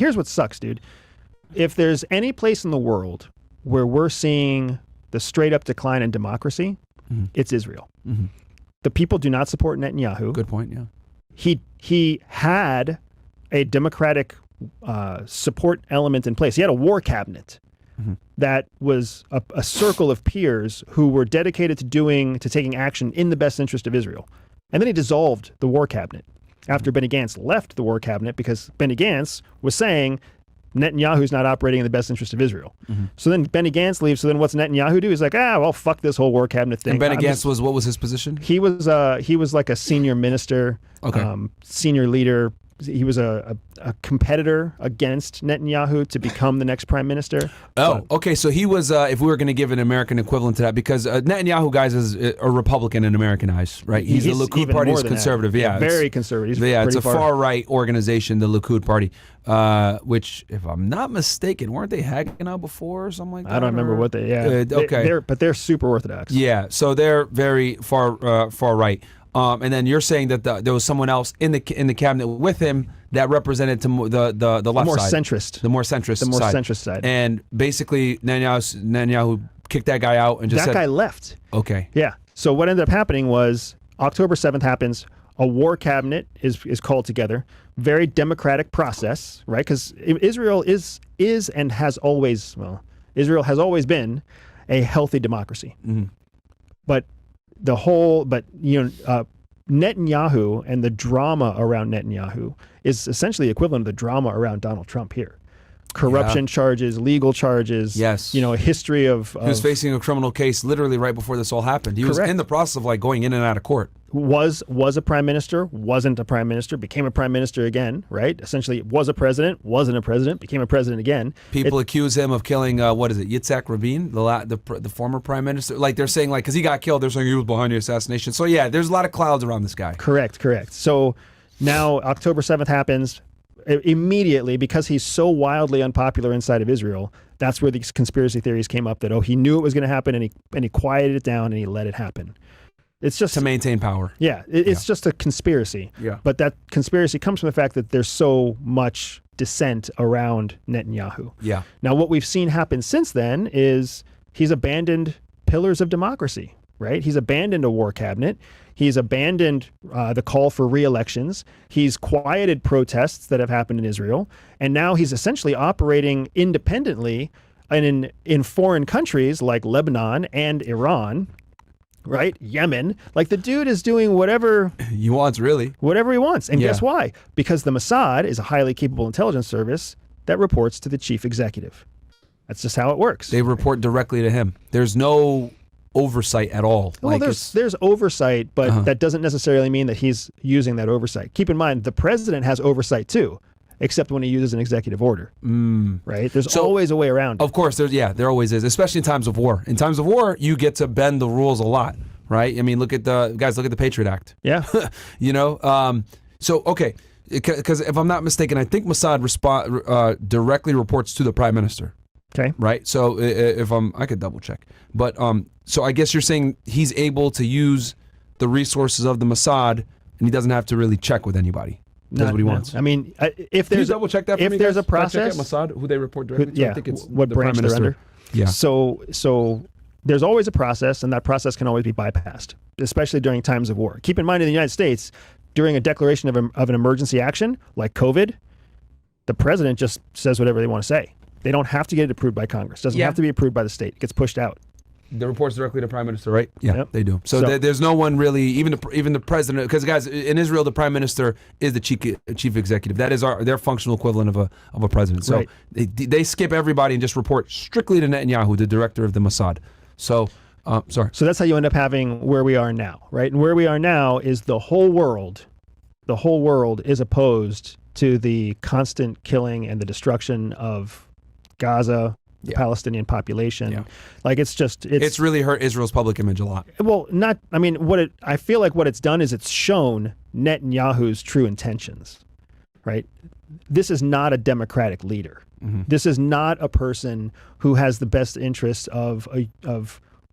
here's what sucks, dude. If there's any place in the world where we're seeing the straight up decline in democracy, it's Israel. The people do not support Netanyahu. Good point, yeah. He had a democratic support element in place. He had a war cabinet that was a circle of peers who were dedicated to taking action in the best interest of Israel. And then he dissolved the war cabinet after Benny Gantz left the war cabinet because Benny Gantz was saying Netanyahu's not operating in the best interest of Israel. So then Benny Gantz leaves. So then what's Netanyahu do? He's like, well, fuck this whole war cabinet thing. And Benny Gantz what was his position? He was like a senior minister, senior leader. He was a competitor against Netanyahu to become the next prime minister. Okay. So he was, if we were going to give an American equivalent to that, because Netanyahu, guys, is a Republican in American eyes, right? He's the Likud Party's conservative. Yeah, very conservative. It's a far-right organization, the Likud Party, which, if I'm not mistaken, weren't they hanging out before or something like that? I don't remember what they, but they're super orthodox. Yeah, so they're very far right. And then you're saying that there was someone else in the cabinet with him that represented the left more side, centrist, the more centrist side, and basically Netanyahu kicked that guy out and just that guy left. Okay, yeah. So what ended up happening was October 7th happens. A war cabinet is called together. Very democratic process, right? Because Israel is and has always Israel has always been a healthy democracy, but. Netanyahu and the drama around Netanyahu is essentially equivalent to the drama around Donald Trump here. Corruption charges, legal charges. Yes. A history of... He was facing a criminal case literally right before this all happened. He was in the process of going in and out of court. Was a prime minister, wasn't a prime minister, became a prime minister again, right? Essentially was a president, wasn't a president, became a president again. People accuse him of killing, Yitzhak Rabin, the former prime minister. They're saying, because he got killed, they're saying he was behind the assassination. So yeah, there's a lot of clouds around this guy. Correct. So now October 7th happens. Immediately, because he's so wildly unpopular inside of Israel, that's where these conspiracy theories came up that, he knew it was going to happen and he quieted it down and he let it happen. It's just to maintain power. Yeah, it's just a conspiracy. Yeah. But that conspiracy comes from the fact that there's so much dissent around Netanyahu. Yeah. Now, what we've seen happen since then is he's abandoned pillars of democracy, right? He's abandoned a war cabinet. He's abandoned the call for re-elections. He's quieted protests that have happened in Israel. And now he's essentially operating independently in foreign countries like Lebanon and Iran, right? Yemen. The dude is doing whatever he wants, really. Whatever he wants. And guess why? Because the Mossad is a highly capable intelligence service that reports to the chief executive. That's just how it works. They report directly to him. There's no oversight at all. Well, there's oversight, but that doesn't necessarily mean that he's using that oversight. Keep in mind, the president has oversight too, except when he uses an executive order. Right? There's always a way around it. Of course, there always is, especially in times of war. In times of war, you get to bend the rules a lot, right? I mean, look at the Patriot Act. Yeah. Okay, because if I'm not mistaken, I think Mossad directly reports to the prime minister. Okay. Right. So I could double check, but so I guess you're saying he's able to use the resources of the Mossad, and he doesn't have to really check with anybody. Does what he wants. I mean, if there's double check that for me, there's guys? a process, Mossad, who they report directly to. I think it's what the branch prime minister. they're under. Yeah. So there's always a process, and that process can always be bypassed, especially during times of war. Keep in mind, in the United States, during a declaration of an emergency action like COVID, the president just says whatever they want to say. They don't have to get it approved by Congress. It doesn't have to be approved by the state. It gets pushed out. The reports directly to Prime Minister, right? Yeah, Yep. They do. So there's no one really, even the president, because guys, in Israel, the Prime Minister is the chief executive. That is their functional equivalent of a president. So they skip everybody and just report strictly to Netanyahu, the director of the Mossad. So, sorry. So that's how you end up having where we are now, right? And where we are now is the whole world is opposed to the constant killing and the destruction of Gaza, the Palestinian population. Yeah. It's really hurt Israel's public image a lot. Well, I feel like what it's done is it's shown Netanyahu's true intentions, right? This is not a democratic leader. Mm-hmm. This is not a person who has the best interest of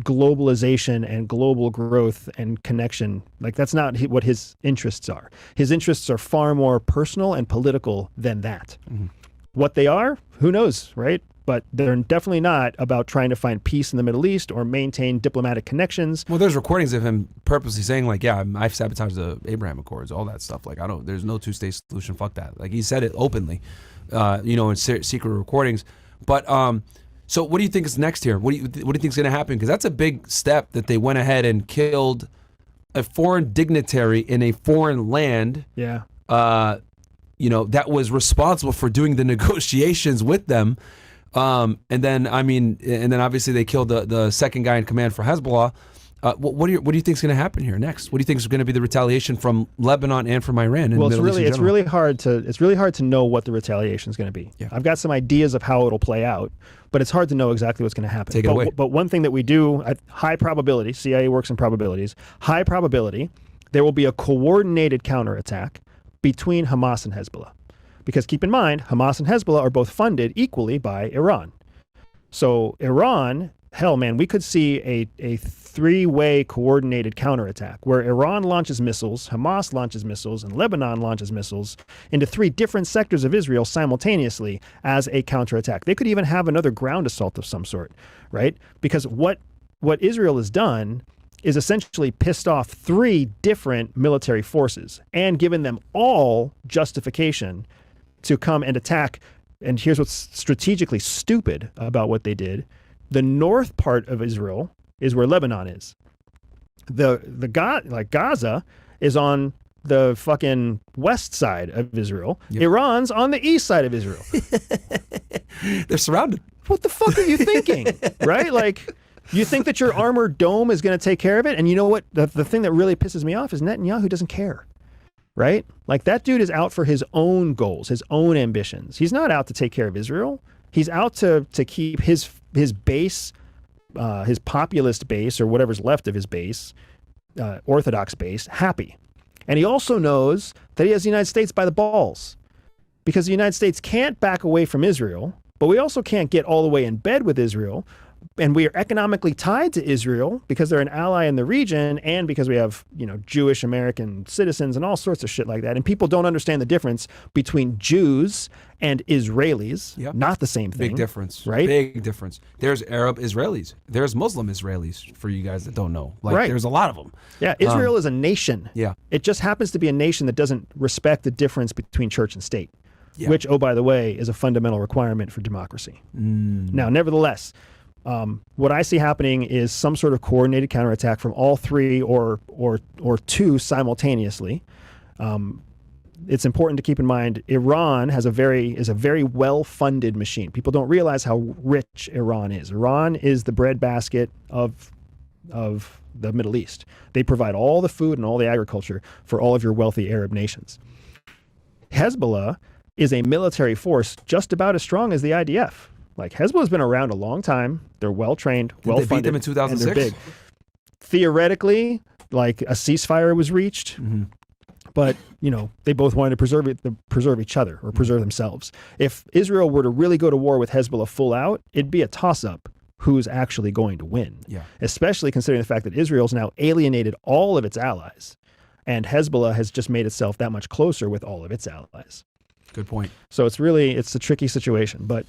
globalization and global growth and connection. That's not what his interests are. His interests are far more personal and political than that. Mm-hmm. What they are, who knows, right? But they're definitely not about trying to find peace in the Middle East or maintain diplomatic connections. Well, there's recordings of him purposely saying like, yeah, I've sabotaged the Abraham Accords, all that stuff. Like, there's no two-state solution. Fuck that. Like, he said it openly, in secret recordings. But so what do you think is next here? What do you think is going to happen? Because that's a big step that they went ahead and killed a foreign dignitary in a foreign land. Yeah. That was responsible for doing the negotiations with them. And then obviously they killed the second guy in command for Hezbollah. What do you think is going to happen here next? What do you think is going to be the retaliation from Lebanon and from Iran? Well, it's really hard to know what the retaliation is going to be. Yeah. I've got some ideas of how it'll play out, but it's hard to know exactly what's going to happen. Take it away. But one thing that we do, at high probability, CIA works in probabilities, high probability, there will be a coordinated counterattack between Hamas and Hezbollah. Because keep in mind, Hamas and Hezbollah are both funded equally by Iran. So Iran, hell man, we could see a three-way coordinated counterattack where Iran launches missiles, Hamas launches missiles, and Lebanon launches missiles into three different sectors of Israel simultaneously as a counterattack. They could even have another ground assault of some sort, right? Because what Israel has done is essentially pissed off three different military forces and given them all justification to come and attack. And here's what's strategically stupid about what they did. The north part of Israel is where Lebanon is. Gaza is on the fucking west side of Israel. Yep. Iran's on the east side of Israel. They're surrounded. What the fuck are you thinking? Right? Like, you think that your armored dome is going to take care of it? And you know what? The thing that really pisses me off is Netanyahu doesn't care. Right? Like, that dude is out for his own goals, his own ambitions. He's not out to take care of Israel. He's out to keep his base, his populist base, or whatever's left of his base, Orthodox base, happy. And he also knows that he has the United States by the balls, because the United States can't back away from Israel, but we also can't get all the way in bed with Israel. And we are economically tied to Israel because they're an ally in the region, and because we have, Jewish American citizens and all sorts of shit like that. And people don't understand the difference between Jews and Israelis. Yep. Not the same thing. Big difference. Right? Big difference. There's Arab Israelis. There's Muslim Israelis, for you guys that don't know. There's a lot of them. Yeah, Israel is a nation. Yeah. It just happens to be a nation that doesn't respect the difference between church and state. Yeah. Which, oh, by the way, is a fundamental requirement for democracy. Now, nevertheless, what I see happening is some sort of coordinated counterattack from all three or two simultaneously. It's important to keep in mind Iran is a very well-funded machine. People don't realize how rich Iran is. Iran is the breadbasket of the Middle East. They provide all the food and all the agriculture for all of your wealthy Arab nations. Hezbollah is a military force just about as strong as the IDF. Like, Hezbollah's been around a long time. They're well-trained, well-funded. They beat them in 2006? And they're big. Theoretically, like, a ceasefire was reached, but, they both wanted to preserve each other or preserve themselves. If Israel were to really go to war with Hezbollah full out, it'd be a toss-up who's actually going to win. Yeah. Especially considering the fact that Israel's now alienated all of its allies, and Hezbollah has just made itself that much closer with all of its allies. Good point. So it's a tricky situation, but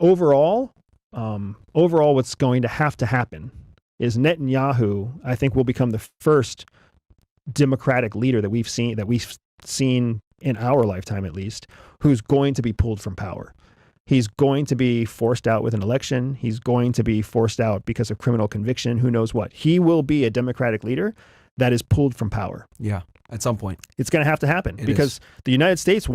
overall, what's going to happen is Netanyahu, I think, will become the first democratic leader that we've seen in our lifetime, at least, who's going to be pulled from power. He's going to be forced out with an election. He's going to be forced out because of criminal conviction. Who knows what? He will be a democratic leader that is pulled from power. Yeah. At some point. It's going to have to happen because the United States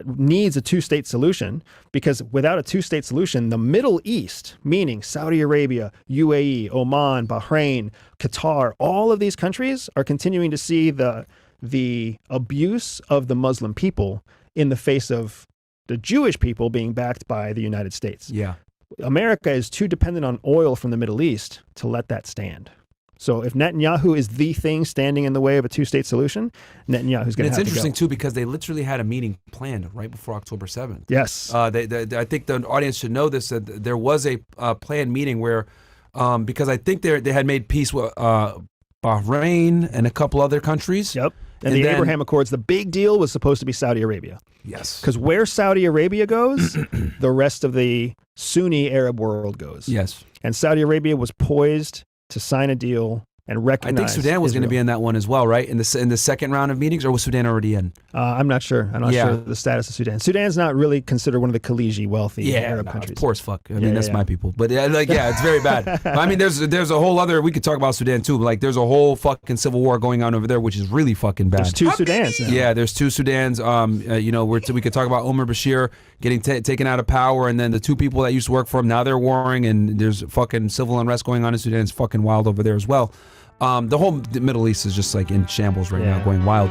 needs a two-state solution, because without a two-state solution, the Middle East, meaning Saudi Arabia, UAE, Oman, Bahrain, Qatar, all of these countries are continuing to see the abuse of the Muslim people in the face of the Jewish people being backed by the United States. Yeah. America is too dependent on oil from the Middle East to let that stand. So if Netanyahu is the thing standing in the way of a two-state solution, Netanyahu's going to have to go. It's interesting, too, because they literally had a meeting planned right before October 7th. Yes. I think the audience should know this, that there was a planned meeting where, because I think they had made peace with Bahrain and a couple other countries. Yep. And the Abraham Accords, the big deal was supposed to be Saudi Arabia. Yes. Because where Saudi Arabia goes, the rest of the Sunni Arab world goes. Yes. And Saudi Arabia was poised to sign a deal and recognize. I think Sudan was going to be in that one as well, right? In the second round of meetings, or was Sudan already in? I'm not sure. I'm not sure the status of Sudan. Sudan's not really considered one of the Khaliji wealthy Arab countries. Poor as fuck. I mean, that's my people. But it's very bad. I mean, there's a whole other. We could talk about Sudan too. But like, there's a whole fucking civil war going on over there, which is really fucking bad. There's two Sudans now. Yeah, there's two Sudans. We could talk about Omar Bashir getting taken out of power, and then the two people that used to work for him, now they're warring, and there's fucking civil unrest going on in Sudan. It's fucking wild over there as well. The whole Middle East is just like in shambles right now, going wild.